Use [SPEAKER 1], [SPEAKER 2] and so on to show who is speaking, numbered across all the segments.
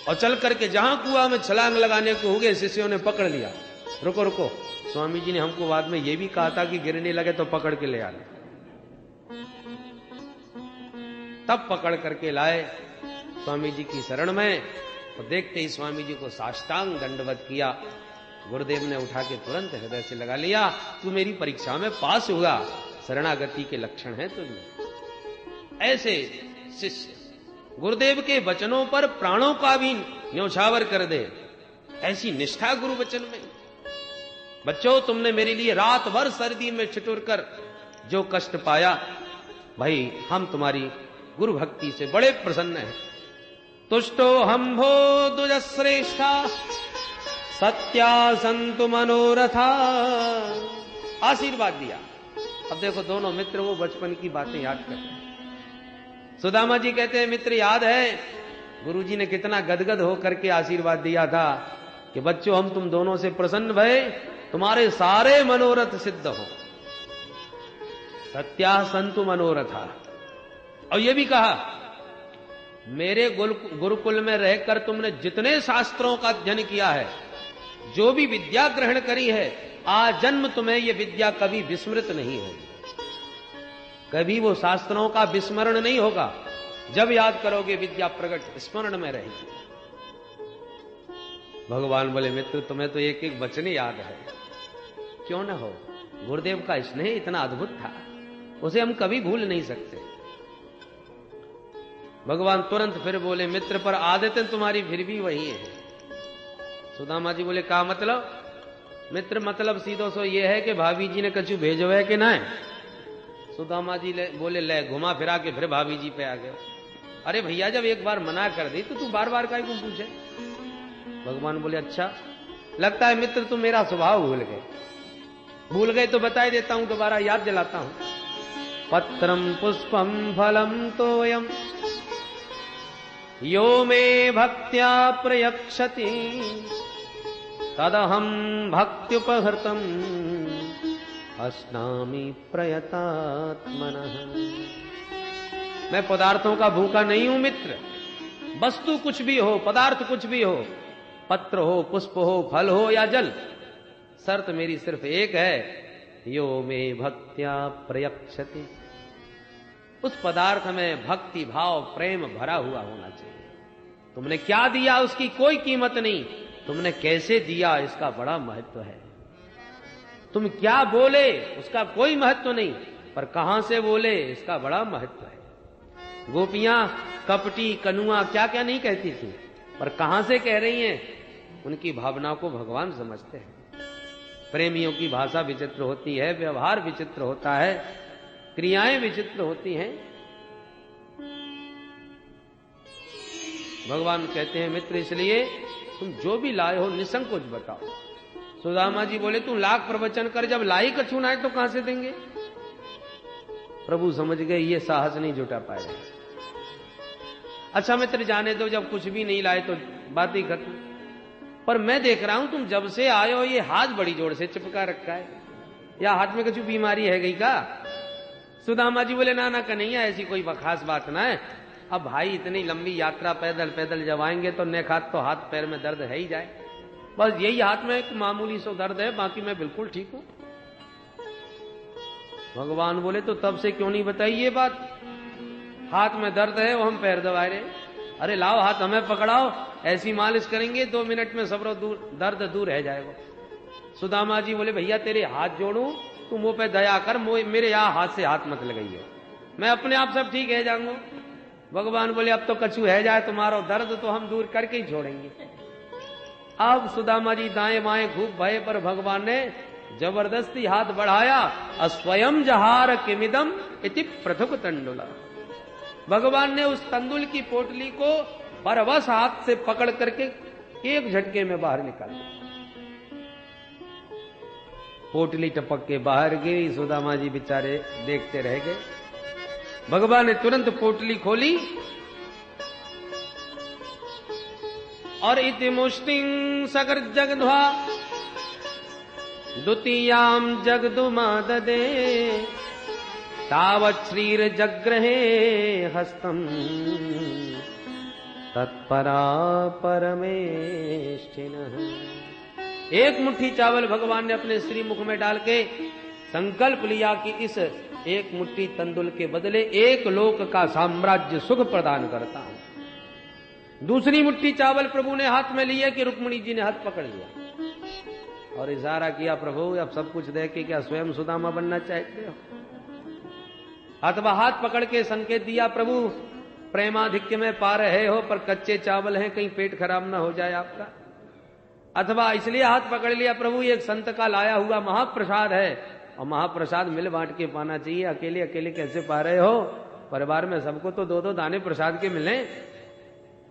[SPEAKER 1] और चल करके जहां कुआं में छलांग लगाने को हो गए, शिष्यों ने पकड़ लिया। रुको रुको, स्वामी जी ने हमको बाद में यह भी कहा था कि गिरने लगे तो पकड़ के ले आना। तब पकड़ करके लाए स्वामी जी की शरण में, और देखते ही स्वामी जी को साष्टांग दंडवत किया। गुरुदेव ने उठा के तुरंत हृदय से लगा लिया, तू मेरी परीक्षा में पास हुआ, शरणागति के लक्षण है तुझमें। ऐसे शिष्य गुरुदेव के वचनों पर प्राणों का भी न्यौछावर कर दे, ऐसी निष्ठा गुरु वचन में। बच्चों, तुमने मेरे लिए रात भर सर्दी में ठिठुर कर जो कष्ट पाया, भाई हम तुम्हारी गुरु भक्ति से बड़े प्रसन्न हैं। तुष्टो हम्भो दुज श्रेष्ठा सत्या संतु मनोरथा, आशीर्वाद दिया। अब देखो दोनों मित्र वो बचपन की बातें याद करते हैं। सुदामा जी कहते हैं, मित्र याद है गुरुजी ने कितना गदगद होकर के आशीर्वाद दिया था कि बच्चों हम तुम दोनों से प्रसन्न भय, तुम्हारे सारे मनोरथ सिद्ध हो। सत्या संतु मनोरथा। और ये भी कहा, मेरे गुरुकुल में रहकर तुमने जितने शास्त्रों का अध्ययन किया है, जो भी विद्या ग्रहण करी है, आजन्म तुम्हें ये विद्या कभी विस्मृत नहीं होगी। कभी वो शास्त्रों का विस्मरण नहीं होगा। जब याद करोगे विद्या प्रकट स्मरण में रहेगी। भगवान बोले, मित्र तुम्हें तो एक एक वचन याद है, क्यों ना हो। गुरुदेव का स्नेह इतना अद्भुत था, उसे हम कभी भूल नहीं सकते। भगवान तुरंत फिर बोले, मित्र पर आदतें तुम्हारी फिर भी वही है। सुदामा जी बोले, क्या मतलब? मित्र मतलब सीधो सो ये है कि भाभी जी ने कछु भेजो है कि ना। सुदामा जी बोले, ले घुमा फिरा के फिर भाभी जी पे आ गए। अरे भैया जब एक बार मना कर दी तो तू बार बार काहे को पूछे। भगवान बोले, अच्छा लगता है मित्र तुम मेरा स्वभाव भूल गए तो बता ही देता हूं, दोबारा याद दिलाता हूं। पत्रम पुष्पम फलम तोयम यो मे भक्त्या प्रयक्षति तदहम भक्त्युपहृतम अस्नामि प्रयतात्मनः। मैं पदार्थों का भूखा नहीं हूं मित्र। वस्तु कुछ भी हो, पदार्थ कुछ भी हो, पत्र हो, पुष्प हो, फल हो या जल, शर्त मेरी सिर्फ एक है, यो मे भक्त्या प्रयक्षति। उस पदार्थ में भक्ति भाव प्रेम भरा हुआ होना चाहिए। तुमने क्या दिया उसकी कोई कीमत नहीं, तुमने कैसे दिया इसका बड़ा महत्व है। तुम क्या बोले उसका कोई महत्व नहीं, पर कहां से बोले इसका बड़ा महत्व है। गोपियां कपटी कनुआ क्या क्या नहीं कहती थी, पर कहां से कह रही हैं, उनकी भावना को भगवान समझते हैं। प्रेमियों की भाषा विचित्र होती है, व्यवहार विचित्र होता है, क्रियाएं विचित्र होती हैं। भगवान कहते हैं, मित्र इसलिए तुम जो भी लाए हो निसंकोच बताओ। सुदामा जी बोले, तू लाख प्रवचन कर, जब लाई कछु ना है तो कहां से देंगे। प्रभु समझ गए ये साहस नहीं जुटा पाए। अच्छा मित्र जाने दो, जब कुछ भी नहीं लाए तो बात ही खत्म। पर मैं देख रहा हूं तुम जब से आए हो ये हाथ बड़ी जोर से चिपका रखा है, या हाथ में कुछ बीमारी है गई का। सुदामा जी बोले, ना ना कन्हैया ऐसी कोई खास बात ना है। अब भाई इतनी लंबी यात्रा पैदल पैदल जब आएंगे तो नेखात तो हाथ पैर में दर्द है ही जाए, बस यही हाथ में एक मामूली सो दर्द है, बाकी मैं बिल्कुल ठीक हूं। भगवान बोले, तो तब से क्यों नहीं बताई ये बात। हाथ में दर्द है वो हम पैर दबा रहे। अरे लाओ हाथ हमें पकड़ाओ, ऐसी मालिश करेंगे 2 मिनट में सब दर्द दूर रह जाएगा। सुदामा जी बोले, भैया तेरे हाथ जोड़ू, तू मुंह पे दया कर, मेरे यहां हाथ से हाथ मत लगाइए, मैं अपने आप सब ठीक है जाऊंगा। भगवान बोले, अब तो कछु है जाए तुम्हारा दर्द तो हम दूर करके ही छोड़ेंगे। अब सुदामा जी दाएं बाएं खूब भय, पर भगवान ने जबरदस्ती हाथ बढ़ाया। अस्वयं जहार किमिदम इति पृथुक तंडुला। भगवान ने उस तंदुल की पोटली को परवश हाथ से पकड़ करके एक झटके में बाहर निकाल दिया। पोटली टपक के बाहर गिरी। सुदामा जी बेचारे देखते रह गए। भगवान ने तुरंत पोटली खोली और इति मुष्टिं सकर जगध्वा द्वितीयाम जगदुमाददे तावत् श्रीर जग्रहे हस्तम तत्परा परमेष्ठिनः। एक मुट्ठी चावल भगवान ने अपने श्रीमुख में डाल के संकल्प लिया कि इस एक मुट्ठी तंदुल के बदले एक लोक का साम्राज्य सुख प्रदान करता हूं। दूसरी मुट्ठी चावल प्रभु ने हाथ में लिए कि रुक्मिणी जी ने हाथ पकड़ लिया और इशारा किया, प्रभु अब सब कुछ दे के क्या स्वयं सुदामा बनना चाहते हो? अथवा हाथ पकड़ के संकेत दिया, प्रभु प्रेमाधिक्य में पा रहे हो पर कच्चे चावल हैं, कहीं पेट खराब ना हो जाए आपका। अथवा इसलिए हाथ पकड़ लिया, प्रभु ये एक संत का लाया हुआ महाप्रसाद है और महाप्रसाद मिल बांट के पाना चाहिए, अकेले अकेले कैसे पा रहे हो? परिवार में सबको तो 2-2 दाने प्रसाद के मिले।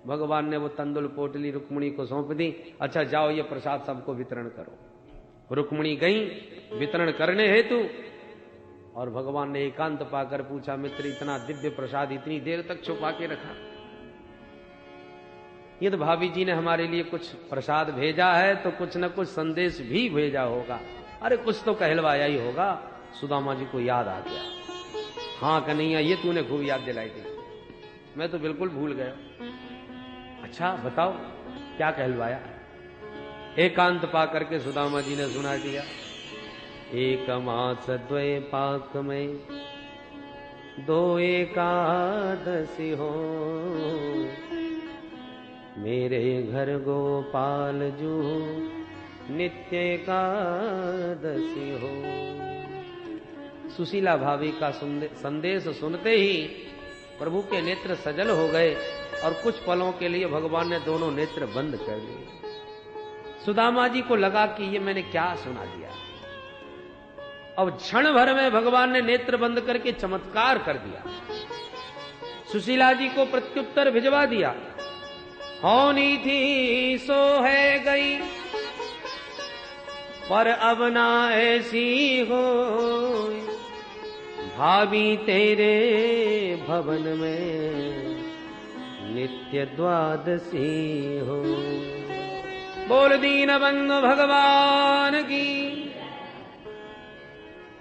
[SPEAKER 1] भगवान ने वो तंदुल पोटली रुक्मिणी को सौंप दी। अच्छा जाओ ये प्रसाद सबको वितरण करो। रुक्मिणी गई वितरण करने हेतु और भगवान ने एकांत पाकर पूछा, मित्र इतना दिव्य प्रसाद इतनी देर तक छुपा के रखा? ये तो भाभी जी ने हमारे लिए कुछ प्रसाद भेजा है तो कुछ न कुछ संदेश भी भेजा होगा। अरे कुछ तो कहलवाया ही होगा। सुदामा जी को याद आ गया, हाँ कन्हैया ये तूने खूब याद दिलाई थी, मैं तो बिल्कुल भूल गया। अच्छा बताओ क्या कहलवाया? एकांत पा करके सुदामा जी ने सुना दिया, एक मास द्वय पाक में 2 एकादशी हो, मेरे घर गोपाल जू नित्य एकादशी हो। सुशीला भाभी का संदेश सुनते ही प्रभु के नेत्र सजल हो गए और कुछ पलों के लिए भगवान ने दोनों नेत्र बंद कर दिए। सुदामा जी को लगा कि ये मैंने क्या सुना दिया। अब क्षण भर में भगवान ने नेत्र बंद करके चमत्कार कर दिया। सुशीला जी को प्रत्युत्तर भिजवा दिया, होनी थी सो है गई पर अब ना ऐसी हो, भाभी तेरे भवन में नित्य द्वादशी हो। बोल दीन बंधु भगवान की।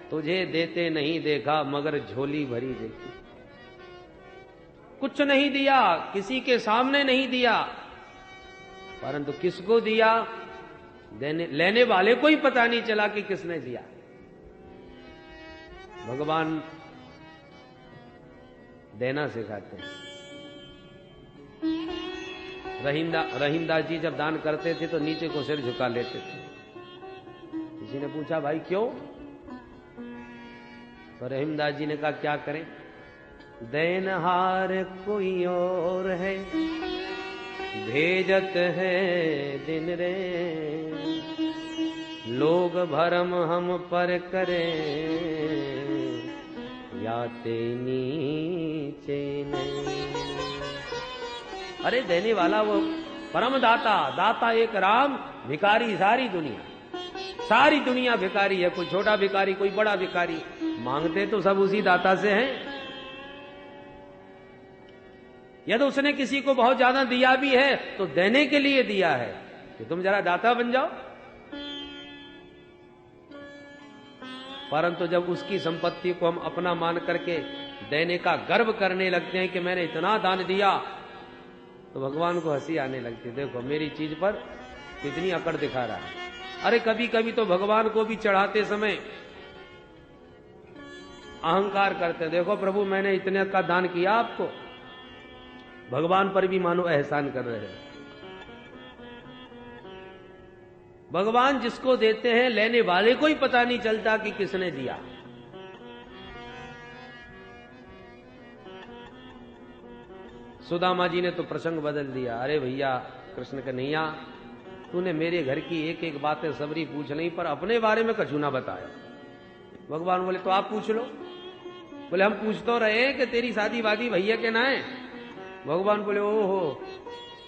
[SPEAKER 1] तुझे देते नहीं देखा मगर झोली भरी देखी। कुछ नहीं दिया, किसी के सामने नहीं दिया, परंतु किसको दिया लेने वाले को ही पता नहीं चला कि किसने दिया। भगवान देना सिखाते हैं। रहीमदास जी जब दान करते थे तो नीचे को सिर झुका लेते थे। किसी ने पूछा भाई क्यों? तो रहीमदास जी ने कहा क्या करें, देनहार कोई और है, भेजत है दिन रे, लोग भरम हम पर करें, याते नीचे नहीं। अरे देने वाला वो परम दाता, दाता एक राम, भिखारी सारी दुनिया भिखारी है। कोई छोटा भिखारी कोई बड़ा भिखारी, मांगते तो सब उसी दाता से हैं। यदि उसने किसी को बहुत ज्यादा दिया भी है तो देने के लिए दिया है कि तुम जरा दाता बन जाओ। परंतु जब उसकी संपत्ति को हम अपना मान करके देने का गर्व करने लगते हैं कि मैंने इतना दान दिया, तो भगवान को हंसी आने लगती है। देखो मेरी चीज पर कितनी अकड़ दिखा रहा है। अरे कभी कभी तो भगवान को भी चढ़ाते समय अहंकार करते, देखो प्रभु मैंने इतने का दान किया आपको। भगवान पर भी मानो एहसान कर रहे हैं। भगवान जिसको देते हैं लेने वाले को ही पता नहीं चलता कि किसने दिया। सुदामा जी ने तो प्रसंग बदल दिया। अरे भैया कृष्ण कन्हैया, तूने मेरे घर की एक एक बातें सबरी पूछ नहीं पर अपने बारे में कछु ना बताया। भगवान बोले तो आप पूछ लो। बोले हम पूछ तो रहे कि तेरी शादी वादी भैया के ना है। भगवान बोले ओहो,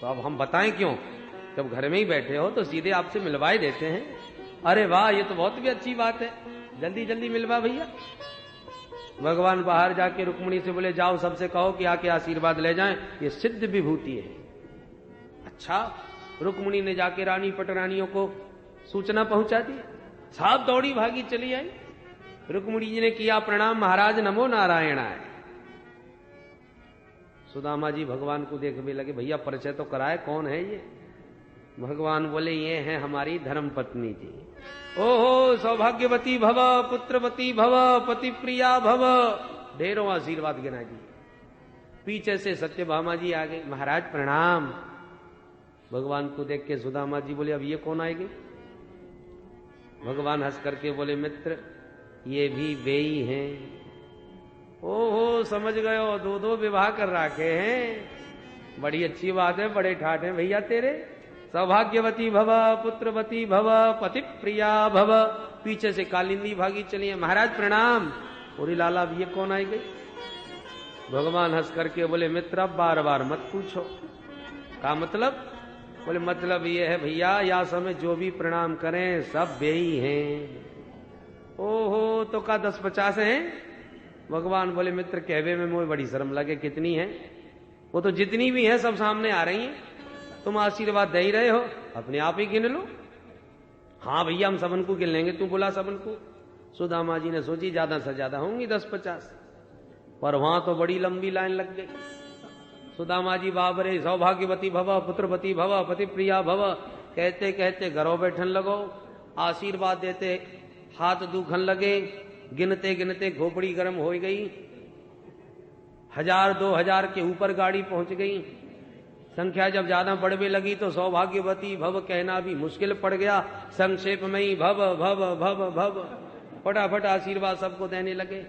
[SPEAKER 1] तो अब हम बताएं क्यों, जब घर में ही बैठे हो तो सीधे आपसे मिलवाए देते हैं। अरे वाह ये तो बहुत भी अच्छी बात है, जल्दी जल्दी मिलवा भैया। भगवान बाहर जाके रुक्मिणी से बोले जाओ सबसे कहो कि आके आशीर्वाद ले जाएं, ये सिद्ध विभूति है। अच्छा, रुक्मिणी ने जाके रानी पटरानियों को सूचना पहुंचा दी। साहब दौड़ी भागी चली आई। रुक्मिणी जी ने किया प्रणाम, महाराज नमो नारायणाय। सुदामा जी भगवान को देखने लगे, भैया परिचय तो कराए, कौन है ये? भगवान बोले, ये हैं हमारी धर्म पत्नी जी। ओहो सौभाग्यवती भव, पुत्रवती भव, पति प्रिया भव, ढेरों आशीर्वाद गिना जी। पीछे से सत्यभामा जी आ गए, महाराज प्रणाम। भगवान को देख के सुदामा जी बोले, अब ये कौन आएगी? भगवान हंस करके बोले, मित्र ये भी वे ही हैं। ओहो समझ गए हो, दो दो विवाह कर रखे हैं, बड़ी अच्छी बात है, बड़े ठाठ हैं भैया तेरे। सौभाग्यवती भव, पुत्रवती भव, पति प्रिया भव। पीछे से कालिंदी भागी चली है, महाराज प्रणाम। बोली लाला अब ये कौन आई गई? भगवान हंस करके बोले, मित्र अब बार बार मत पूछो। का मतलब? बोले मतलब ये है भैया, या समय जो भी प्रणाम करें सब वे ही हैं। ओहो तो का 10-50 हैं? भगवान बोले, मित्र कहवे में मुझे बड़ी शर्म लगे, कितनी है? वो तो जितनी भी है सब सामने आ रही हैं, तुम आशीर्वाद दे ही रहे हो, अपने आप ही गिन लो। हाँ भैया हम सबन को गिन लेंगे, तू बोला सबन को। सुदामा जी ने सोची ज्यादा से ज्यादा होंगी 10-50, पर वहां तो बड़ी लंबी लाइन लग गई। सुदामा जी बाबरे सौभाग्यवती भव, पुत्रवती भव, पति प्रिया भव कहते कहते घरों बैठन लगो, आशीर्वाद देते हाथ दुखन लगे, गिनते गिनते खोपड़ी गर्म हो गई, 1000-2000 के ऊपर गाड़ी पहुंच गई। संख्या जब ज्यादा बढ़ने लगी तो सौभाग्यवती भव कहना भी मुश्किल पड़ गया। संक्षेप में ही भव भव भव भव फटाफट आशीर्वाद सबको देने लगे।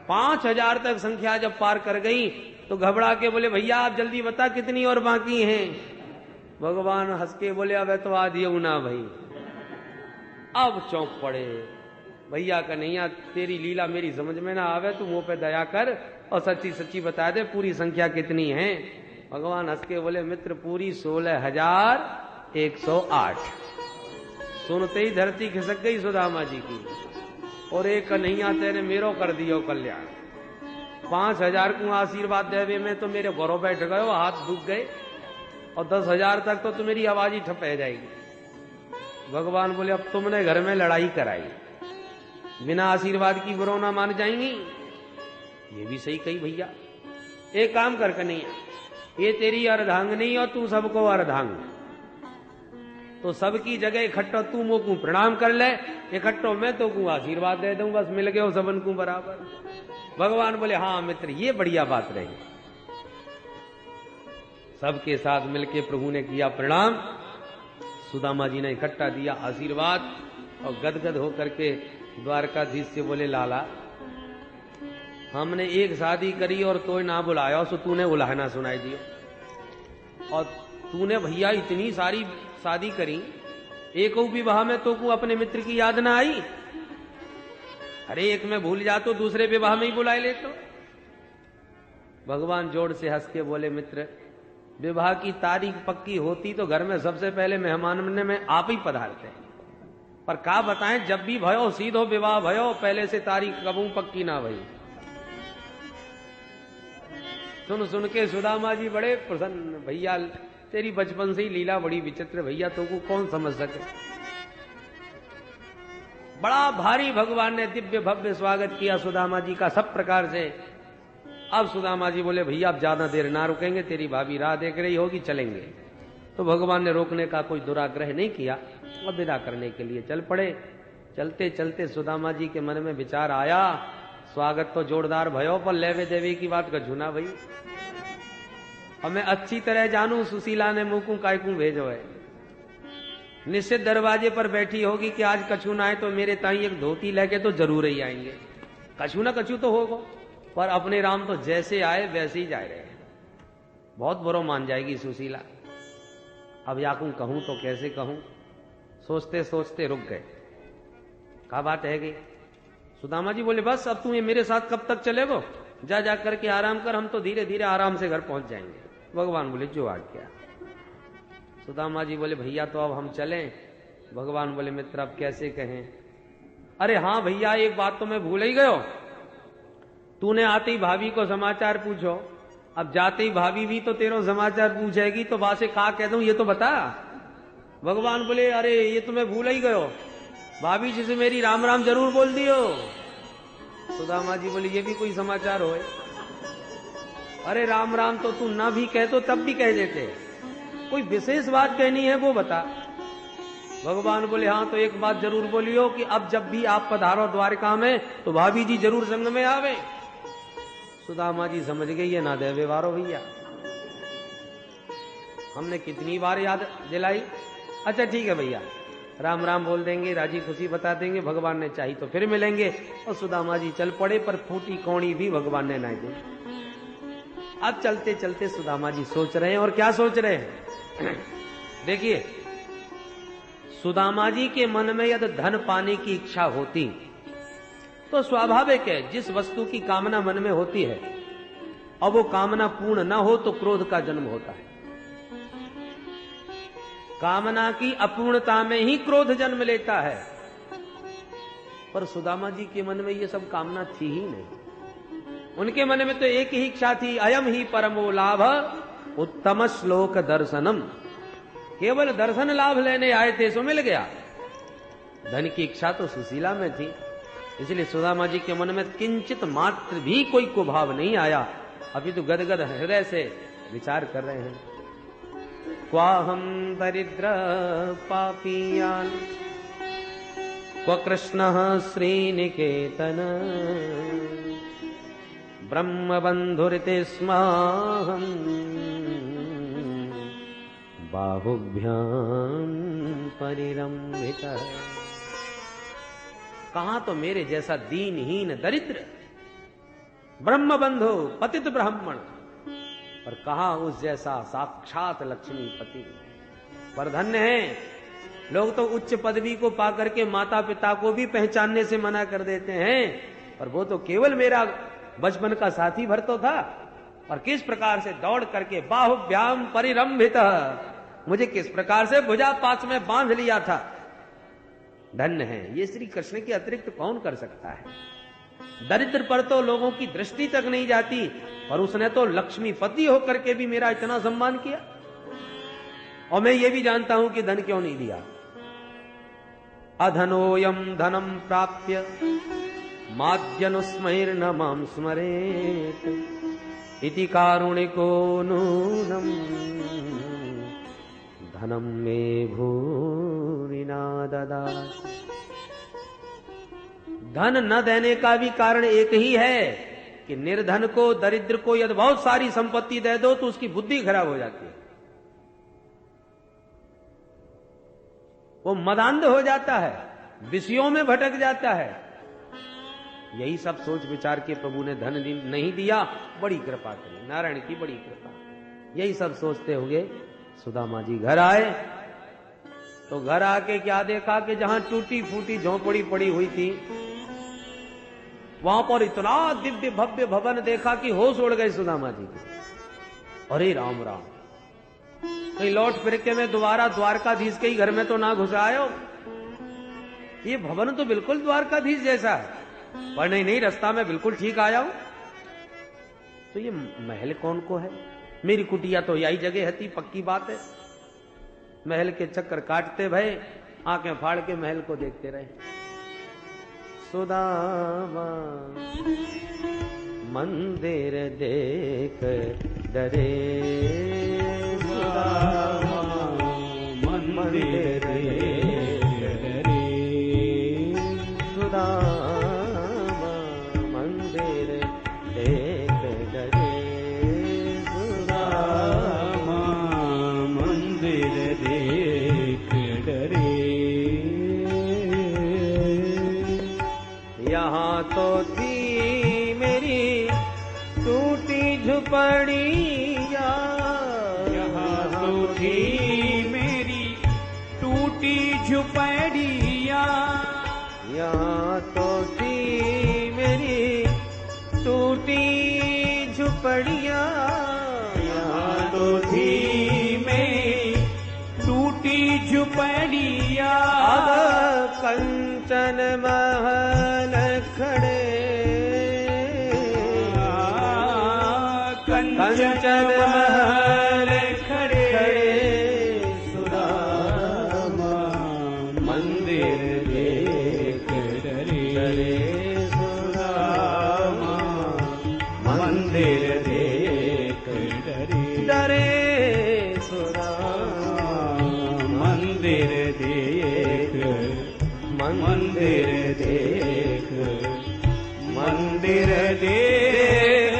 [SPEAKER 1] 5000 तक संख्या जब पार कर गई तो घबरा के बोले, भैया आप जल्दी बता कितनी और बाकी हैं? भगवान हंस के बोले, अब तो आधी ना भाई। अब चौंक पड़े, भैया कन्हैया तेरी लीला मेरी समझ में ना आवे, तू मुंह पे दया कर और सच्ची सच्ची बता दे पूरी संख्या कितनी है? भगवान हंस के बोले, मित्र पूरी 16,108। सुनते ही धरती खिसक गई सुदामा जी की, और एक कन्हैया तेरे मेरो कर दियो कल्याण। 5000 को आशीर्वाद देवे में तो मेरे घरों बैठ गए, हाथ दुख गए, और 10,000 तक तो मेरी आवाज ही ठप जाएगी। भगवान बोले, अब तुमने घर में लड़ाई कराई, बिना आशीर्वाद की बुरो ना मान जाएंगी। ये भी सही कही भैया। एक काम कर कन्हैया, ये तेरी अर्धांगिनी और तू सबको अर्धांग, तो सबकी जगह इकट्ठो तू मो को प्रणाम कर ले, इकट्ठो मैं तो को आशीर्वाद दे दूं, बस मिल गए हो सबन को बराबर। भगवान बोले, हाँ मित्र ये बढ़िया बात रही। सबके साथ मिलके प्रभु ने किया प्रणाम, सुदामा जी ने इकट्ठा दिया आशीर्वाद, और गदगद होकर के द्वारकाधीश से बोले, लाला हमने एक शादी करी और तो ना बुलाया, सो तूने उलाहना सुनाई दियो, और तूने भैया इतनी सारी शादी करी, एक विवाह में तो को अपने मित्र की याद ना आई? अरे एक में भूल जा तो दूसरे विवाह में ही बुलाए ले तो। भगवान जोर से हंस के बोले, मित्र विवाह की तारीख पक्की होती तो घर में सबसे पहले मेहमान में आप ही पधारते हैं, पर का बताएं जब भी भयो सीधो विवाह भयो, पहले से तारीख कबू पक्की ना भई। सुन सुन के सुदामा जी बड़े प्रसन्न, भैया तेरी बचपन से ही लीला बड़ी विचित्र, भैया तो को कौन समझ सके। बड़ा भारी भगवान ने दिव्य भव्य स्वागत किया सुदामा जी का सब प्रकार से। अब सुदामा जी बोले, भैया अब ज्यादा देर ना रुकेंगे, तेरी भाभी राह देख रही होगी, चलेंगे। तो भगवान ने रोकने का कोई दुराग्रह नहीं किया और विदा करने के लिए चल पड़े। चलते चलते सुदामा जी के मन में विचार आया, स्वागत तो जोरदार भयो, पर लेवे देवी की बात का झुना भाई। और मैं अच्छी तरह जानू सुशीला ने मुंह को काय को भेजो है, निश्चित दरवाजे पर बैठी होगी कि आज कछु ना आए तो मेरे ताई एक धोती लेके तो जरूर ही आएंगे। कछु ना कछु तो होगा, पर अपने राम तो जैसे आए वैसे ही जा रहे हैं। बहुत बुरा मान जाएगी सुशीला। अब याकू कहूं तो कैसे कहूं, सोचते सोचते रुक गए। क्या बात है गई? सुदामा जी बोले, बस अब तू ये मेरे साथ कब तक चलेगो, जा जा करके आराम कर, हम तो धीरे धीरे आराम से घर पहुंच जाएंगे। भगवान बोले, जो आज्ञा। सुदामा जी बोले, भैया तो अब हम चलें? भगवान बोले, मित्र अब कैसे कहें? अरे हाँ भैया एक बात तो मैं भूल ही गयो, तूने आते ही भाभी को समाचार पूछो, अब जाते ही भाभी भी तो तेरो समाचार पूछेगी, तो बासे का कह दूं ये तो बता। भगवान बोले, अरे ये तो मैं भूल ही गयो, भाभी जी से मेरी राम राम जरूर बोल दियो। सुदामा जी बोले, ये भी कोई समाचार होए? अरे राम राम तो तू ना भी कह तो तब भी कह देते, कोई विशेष बात कहनी है वो बता। भगवान बोले हाँ तो एक बात जरूर बोलियो कि अब जब भी आप पधारो द्वारका में तो भाभी जी जरूर संग में आवे। सुदामा जी समझ गई है ना दे व्यवहारो भैया, हमने कितनी बार याद दिलाई। अच्छा ठीक है भैया, राम राम बोल देंगे, राजी खुशी बता देंगे, भगवान ने चाही तो फिर मिलेंगे। और सुदामा जी चल पड़े, पर फूटी कौड़ी भी भगवान ने ना दी। अब चलते चलते सुदामा जी सोच रहे हैं, और क्या सोच रहे हैं देखिए, सुदामा जी के मन में यदि धन पाने की इच्छा होती तो स्वाभाविक है, जिस वस्तु की कामना मन में होती है और वो कामना पूर्ण न हो तो क्रोध का जन्म होता है। कामना की अपूर्णता में ही क्रोध जन्म लेता है। पर सुदामा जी के मन में ये सब कामना थी ही नहीं। उनके मन में तो एक ही इच्छा थी, अयम ही परमो लाभ उत्तम श्लोक दर्शनम। केवल दर्शन लाभ लेने आए थे सो मिल गया। धन की इच्छा तो सुशीला में थी, इसलिए सुदामा जी के मन में किंचित मात्र भी कोई कुभाव नहीं आया। अभी तो गदगद हृदय से विचार कर रहे हैं। क्वाहम दरिद्र पापीयान क्व कृष्ण श्रीनिकेतन ब्रह्म बंधुरिते स्माहम बाहुभ्याम परिरम्भितः। कहां तो मेरे जैसा दीनहीन दरिद्र ब्रह्म बंधु पतित ब्राह्मण, और कहा उस जैसा साक्षात लक्ष्मीपति। पर धन्य है, लोग तो उच्च पदवी को पाकर के माता पिता को भी पहचानने से मना कर देते हैं, पर वो तो केवल मेरा बचपन का साथी भर तो था। और किस प्रकार से दौड़ करके बाहुभ्याम परिरंभित, मुझे किस प्रकार से भुजा पास में बांध लिया था। धन्य है, ये श्री कृष्ण के अतिरिक्त कौन कर सकता है। दरिद्र पर तो लोगों की दृष्टि तक नहीं जाती, और उसने तो लक्ष्मीपति होकर के भी मेरा इतना सम्मान किया। और मैं ये भी जानता हूं कि धन क्यों नहीं दिया। अधनोयम धनम प्राप्य माद्यनुस्मैर्न मां स्मरेत इति कारुणिको नूनम धनम मे भूरि न ददाति। धन न देने का भी कारण एक ही है कि निर्धन को, दरिद्र को यदि बहुत सारी संपत्ति दे दो तो उसकी बुद्धि खराब हो जाती है, वो मदांध हो जाता है, विषयों में भटक जाता है। यही सब सोच विचार के प्रभु ने धन नहीं दिया, बड़ी कृपा करी, नारायण की बड़ी कृपा। यही सब सोचते हुए सुदामा जी घर आए, तो घर आके क्या देखा कि जहां टूटी फूटी झोंपड़ी पड़ी हुई थी, वहां पर इतना दिव्य भव्य भवन देखा कि होश उड़ गए सुदामा जी के। अरे राम राम, कहीं लौट फिर के मैं दोबारा द्वारकाधीश के ही घर में तो ना घुस आयो। ये भवन तो बिल्कुल द्वारकाधीश जैसा है, पर नहीं, रास्ता में बिल्कुल ठीक आया हूं। तो ये महल कौन को है? मेरी कुटिया तो यही जगह थी, पक्की बात है। महल के चक्कर काटते भय, आंखें फाड़ के महल को देखते रहे। सुदामा मंदिर देख डरे, सुदामा मंदिर देख डरे, सुदामा मंदिर देख डरे, सुदामा मंदिर देख डरे। यहाँ तो थी मेरी टूटी झुपड़िया, यहाँ तो थी मेरी टूटी झुपड़िया, यहाँ तो थी मेरी टूटी झुपड़िया, यहाँ तो थी मेरी टूटी झुपड़िया। अब कंचन महल खड़े, कंचन महल खड़े, सुदामा मंदिर देख डरे, सुदामा मंदिर देख मंदिर देख, मंदिर देख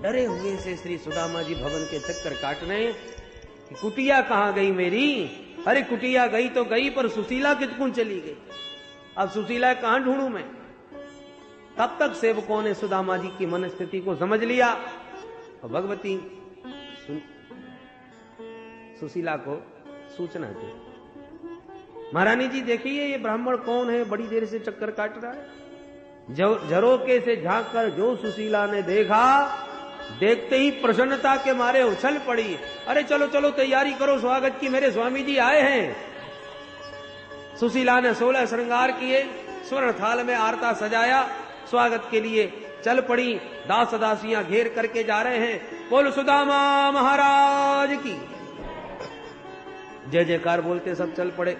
[SPEAKER 1] डरे हुए से श्री सुदामा जी भवन के चक्कर काट रहे हैं कि कुटिया कहां गई मेरी। अरे कुटिया गई तो गई, पर सुशीला कितकूं चली गई। अब सुशीला कहां ढूंढूं मैं। तब तक सेवकों ने सुदामा जी की मनस्थिति को समझ लिया और भगवती सुशीला को सूचना दी, महारानी जी देखिए ये ब्राह्मण कौन है, बड़ी देर से चक्कर काट रहा है। झरोके से झांक कर जो सुशीला ने देखा, देखते ही प्रसन्नता के मारे उछल पड़ी। अरे चलो चलो तैयारी करो स्वागत की, मेरे स्वामी जी आए हैं। सुशीला ने 16 श्रृंगार किए, स्वर्ण थाल में आरता सजाया, स्वागत के लिए चल पड़ी। दास दासियां घेर करके जा रहे हैं। बोल सुदामा महाराज की जय जयकार बोलते सब चल पड़े।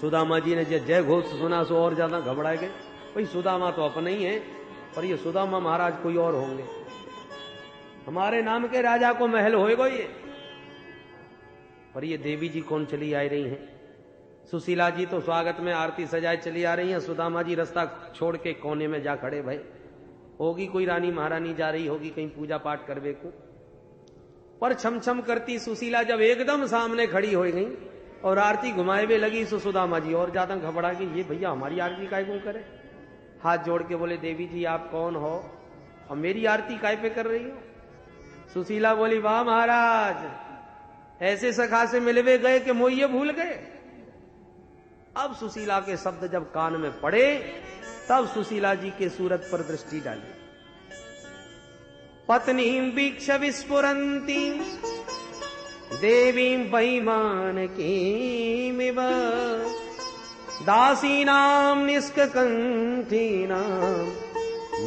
[SPEAKER 1] सुदामा जी ने जय घोष सुना सो और ज्यादा घबरा गए। भाई सुदामा तो अपने ही है, पर ये सुदामा महाराज कोई और होंगे। हमारे नाम के राजा को महल होएगा ये, पर ये देवी जी कौन चली आ रही हैं। सुशीला जी तो स्वागत में आरती सजाए चली आ रही हैं। सुदामा जी रास्ता छोड़ के कोने में जा खड़े। भाई होगी कोई रानी महारानी जा रही होगी कहीं पूजा पाठ करवे को। पर छम छम करती सुशीला जब एकदम सामने खड़ी हो गई और आरती घुमाए हुए लगी, सो सुदामा जी और ज्यादा घबरा गई। ये भैया हमारी आरती काय को करे। हाथ जोड़ के बोले देवी जी आप कौन हो और मेरी आरती काय पे कर रही हो। सुशीला बोली वाह महाराज, ऐसे सखा से मिलवे गए कि मोइये भूल गए। अब सुशीला के शब्द जब कान में पड़े, तब सुशीला जी के सूरत पर दृष्टि डाली। पत्नीं वीक्ष विस्फुरन्ती देवीं वैमानकीमिव दासीनां निष्ककण्ठीनां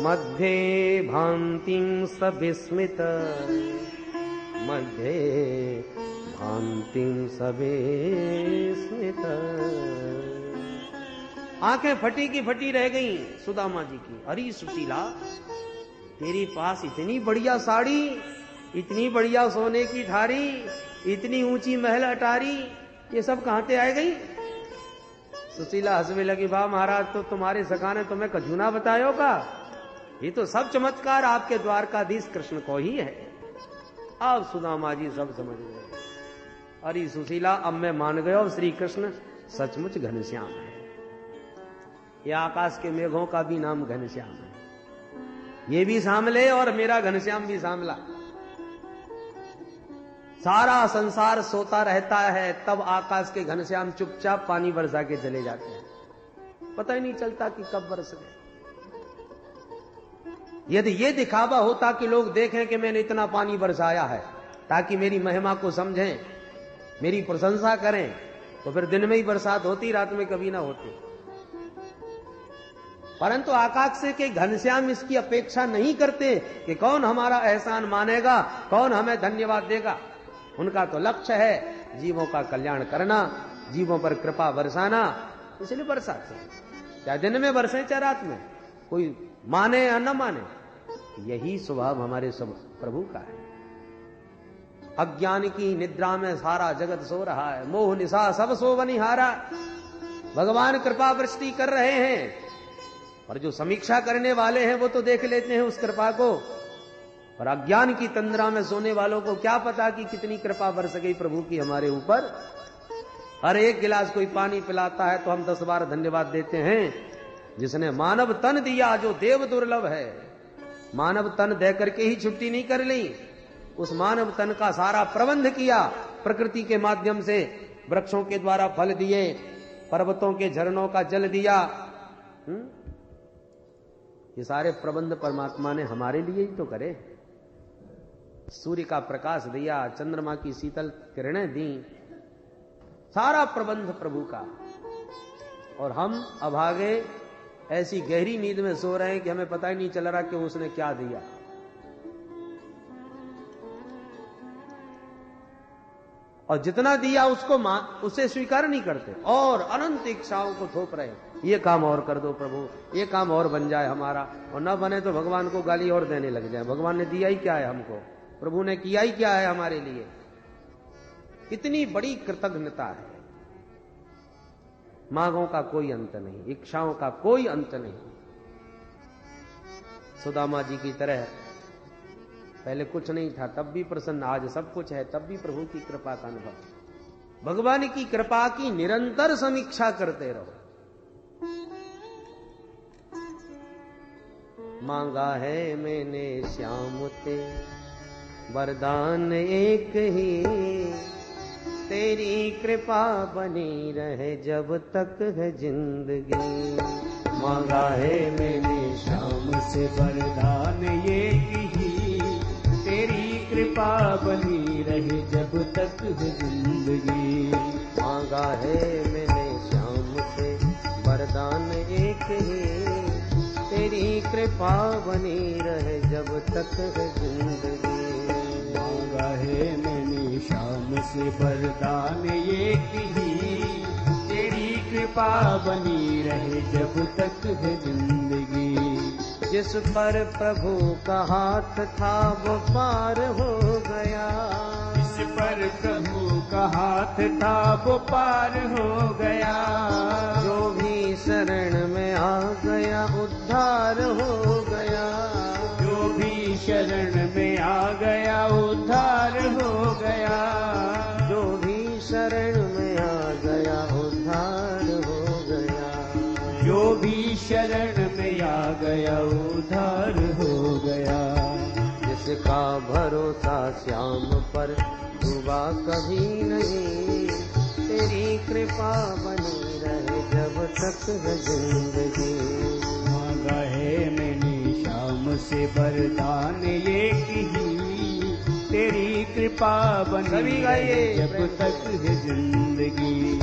[SPEAKER 1] मध्ये भान्तिं सविस्मित, मध्ये भान्तिं सविस्मित। आंखें फटी की फटी रह गई सुदामा जी की। अरे सुशीला, तेरे पास इतनी बढ़िया साड़ी, इतनी बढ़िया सोने की थारी, इतनी ऊंची महल अटारी, ये सब कहां से आ गई। सुशीला हंसने लगी, वाह महाराज, तो तुम्हारे सखा ने तुम्हें कजूना बतायो का। ये तो सब चमत्कार आपके द्वारकाधीश कृष्ण को ही है। अब सुदामा जी सब समझ गए। अरे सुशीला, अब मैं मान गया श्री कृष्ण सचमुच घनश्याम है। ये आकाश के मेघों का भी नाम घनश्याम है। ये भी सांभले और मेरा घनश्याम भी सांभला। सारा संसार सोता रहता है, तब आकाश के घनश्याम चुपचाप पानी बरसा के चले जाते हैं। पता ही नहीं चलता कि कब बरस गए। यदि ये दिखावा होता कि लोग देखें कि मैंने इतना पानी बरसाया है, ताकि मेरी महिमा को समझें, मेरी प्रशंसा करें, तो फिर दिन में ही बरसात होती, रात में कभी ना होती। परंतु आकाश से के घनश्याम इसकी अपेक्षा नहीं करते कि कौन हमारा एहसान मानेगा, कौन हमें धन्यवाद देगा। उनका तो लक्ष्य है जीवों का कल्याण करना, जीवों पर कृपा बरसाना, इसलिए बरसाते हैं। चाहे दिन में बरसे चाहे रात में, कोई माने या न माने, यही स्वभाव हमारे सब प्रभु का है। अज्ञान की निद्रा में सारा जगत सो रहा है, मोह निशा सब सो बनिहारा। भगवान कृपा वृष्टि कर रहे हैं, और जो समीक्षा करने वाले हैं वो तो देख लेते हैं उस कृपा को, और अज्ञान की तंद्रा में सोने वालों को क्या पता कि कितनी कृपा बरस गई प्रभु की हमारे ऊपर। हर एक गिलास कोई पानी पिलाता है तो हम 10 बार धन्यवाद देते हैं। जिसने मानव तन दिया, जो देव दुर्लभ है, मानव तन दे करके ही छुट्टी नहीं कर ली, उस मानव तन का सारा प्रबंध किया, प्रकृति के माध्यम से वृक्षों के द्वारा फल दिए, पर्वतों के झरनों का जल दिया। ये सारे प्रबंध परमात्मा ने हमारे लिए ही तो करे। सूर्य का प्रकाश दिया, चंद्रमा की शीतल किरणें दी, सारा प्रबंध प्रभु का। और हम अभागे ऐसी गहरी नींद में सो रहे हैं कि हमें पता ही नहीं चल रहा कि उसने क्या दिया। और जितना दिया उसको उसे स्वीकार नहीं करते, और अनंत इच्छाओं को थोप रहे हैं। ये काम और कर दो प्रभु, ये काम और बन जाए हमारा, और न बने तो भगवान को गाली और देने लग जाए। भगवान ने दिया ही क्या है हमको, प्रभु ने किया ही क्या है हमारे लिए। इतनी बड़ी कृतज्ञता है। मांगों का कोई अंत नहीं, इच्छाओं का कोई अंत नहीं। सुदामा जी की तरह पहले कुछ नहीं था तब भी प्रसन्न, आज सब कुछ है तब भी प्रभु की कृपा का अनुभव। भगवान की कृपा की निरंतर समीक्षा करते रहो। मांगा है मैंने श्याम ते वरदान एक ही, तेरी कृपा बनी रहे जब तक है जिंदगी।
[SPEAKER 2] मांगा है मैंने श्याम से वरदान एक ही, तेरी कृपा बनी रहे जब तक है जिंदगी।
[SPEAKER 1] मांगा है मैंने श्याम से वरदान एक ही, तेरी कृपा बनी रहे जब तक है जिंदगी।
[SPEAKER 2] मांगा है मैंने श्याम से वरदान एक ही, तेरी कृपा बनी रहे जब तक है जिंदगी।
[SPEAKER 1] जिस पर प्रभु का हाथ था वो पार हो गया,
[SPEAKER 2] जिस पर प्रभु का हाथ था वो पार हो गया।
[SPEAKER 1] जो भी शरण में आ गया उद्धार हो गया,
[SPEAKER 2] जो भी शरण में आ गया उद्धार हो गया।
[SPEAKER 1] जो भी शरण में आ गया उद्धार हो गया।
[SPEAKER 2] जो भी शरण में आ गया उद्धार हो गया।
[SPEAKER 1] जिसका भरोसा श्याम पर डूबा कभी नहीं, तेरी कृपा बनी रहे जब तक है जिंदगी।
[SPEAKER 2] मांगा है मैंने श्याम से वरदान एक ही, तेरी कृपा बनी रहे जब तक है जिंदगी।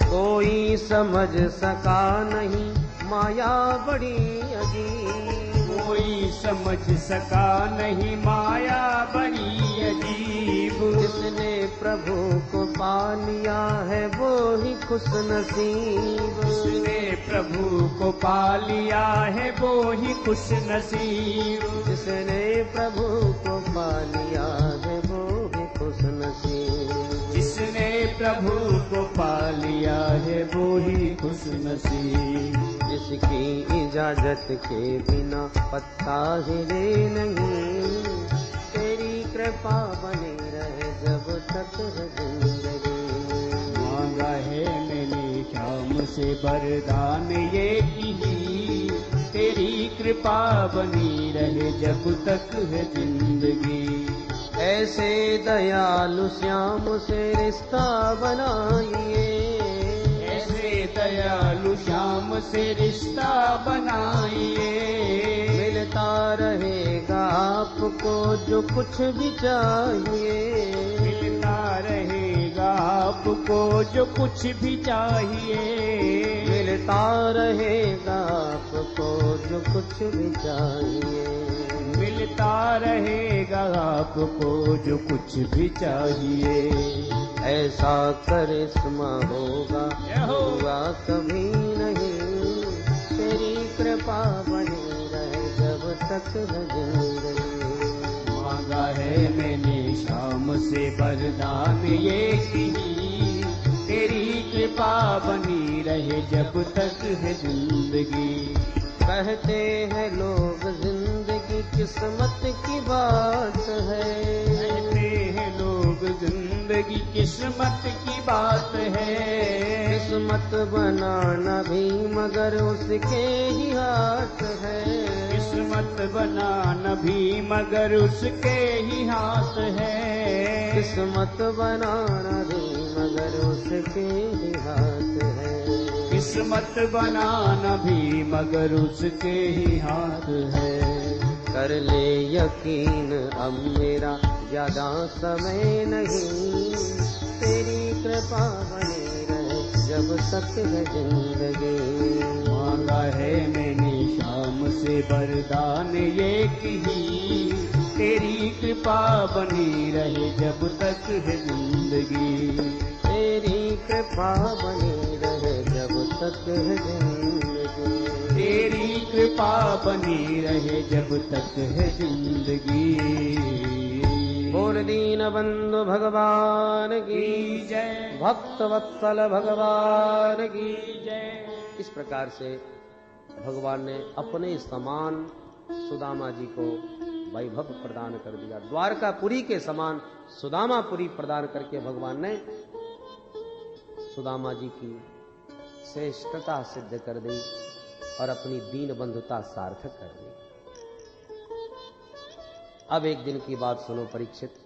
[SPEAKER 1] कोई समझ सका नहीं माया बड़ी अजीब,
[SPEAKER 2] कोई समझ सका नहीं माया बड़ी अजीब।
[SPEAKER 1] जिसने प्रभु को पा लिया है वो ही खुश नसीब,
[SPEAKER 2] जिसने प्रभु को पा लिया है वो ही खुश नसीब।
[SPEAKER 1] जिसने प्रभु को पा लिया है वो ही खुश नसीब।
[SPEAKER 2] जिसने प्रभु को पा लिया है वो ही खुश नसीब।
[SPEAKER 1] जिसकी इजाजत के बिना पत्ता हिले नहीं, तेरी कृपा बनी रहे जब तक है जिंदगी।
[SPEAKER 2] मांगा है मैंने श्याम से वरदान एक ही, तेरी कृपा बनी रहे जब तक है जिंदगी।
[SPEAKER 1] ऐसे दयालु श्याम से रिश्ता बनाइए,
[SPEAKER 2] ऐसे दयालु श्याम से रिश्ता बनाइए।
[SPEAKER 1] मिलता रहेगा आपको जो कुछ भी चाहिए,
[SPEAKER 2] मिलता रहेगा आपको जो कुछ भी चाहिए।
[SPEAKER 1] मिलता रहेगा आपको जो कुछ भी चाहिए।
[SPEAKER 2] मिलता रहेगा आपको जो कुछ भी चाहिए।
[SPEAKER 1] ऐसा करिश्मा होगा हुआ कभी नहीं, तेरी कृपा बनी रहे जब तक है जिंदगी।
[SPEAKER 2] मांगा है मैंने श्याम से वरदान एक ही, तेरी कृपा बनी रहे जब तक है जिंदगी।
[SPEAKER 1] कहते हैं लोग जिंदगी किस्मत की बात है,
[SPEAKER 2] कहते हैं लोग जिंदगी किस्मत की बात है।
[SPEAKER 1] किस्मत बनाना भी मगर उसके ही हाथ है,
[SPEAKER 2] किस्मत बनाना भी मगर उसके ही हाथ है।
[SPEAKER 1] किस्मत बनाना भी मगर उसके ही हाथ है।
[SPEAKER 2] किस्मत बनाना भी मगर उसके ही हाथ है।
[SPEAKER 1] कर ले यकीन अब मेरा ज्यादा समय नहीं, तेरी कृपा बनी रहे जब तक है जिंदगी।
[SPEAKER 2] मांगा है मैंने श्याम से वरदान एक ही, तेरी कृपा बनी रहे जब तक है जिंदगी।
[SPEAKER 1] तेरी कृपा बनी रहे जब तक है जिंदगी।
[SPEAKER 2] तेरी कृपा बनी रहे जब तक है जिंदगी।
[SPEAKER 1] गौर दीन बंधु भगवान की
[SPEAKER 2] जय।
[SPEAKER 1] भक्त वत्सल भगवान की
[SPEAKER 2] जय।
[SPEAKER 1] इस प्रकार से भगवान ने अपने समान सुदामा जी को वैभव प्रदान कर दिया। द्वारकापुरी के समान सुदामापुरी प्रदान करके भगवान ने सुदामा जी की श्रेष्ठता सिद्ध कर दी और अपनी दीन बंधुता सार्थक कर दी। अब एक दिन की बात सुनो परीक्षित।